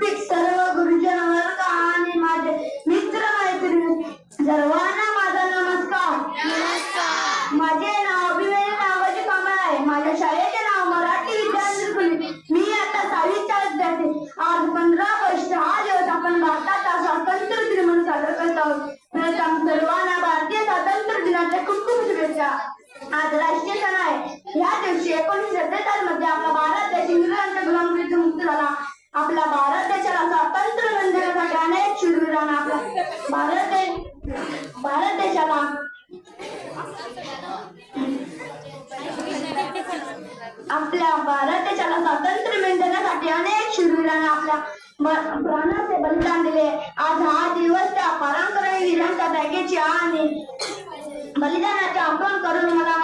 सर्व गुरुजन वर्ग आणि माझे मित्र मैत्रिणी सर्वांना माझा नमस्कार। माझे नाव अभिमन्यू नावाचे कांबळे आहे। माझ्या शाळेचे नाव मराठी विद्यामंदिर खुली। मी आता 6वीचा विद्यार्थी। आज 15 ऑगस्ट हा दिवस आपण भारताचा स्वातंत्र्य दिन म्हणून साजरा करत आहोत। प्रथम सर्वांना भारतीय स्वातंत्र्य दिनाच्या खूप खूप शुभेच्छा। आज राष्ट्रीय सण आहे। या दिवशी 1947 मध्ये आपला भारत देश इंग्रजांच्या गुलामीतून मुक्त झाला। आपला भारत देशाला स्वातंत्र्य मिळवून देण्यासाठी अनेक शूरवीरांना भारत देशाला स्वातंत्र्य मिळवून देण्यासाठी अनेक शूरवीरांना आपल्या प्राणाचे बलिदान दिले। आज हा दिवस त्या पराक्रमी वीरांच्या त्यागाची आणि बलिदानाची आठवण करून मला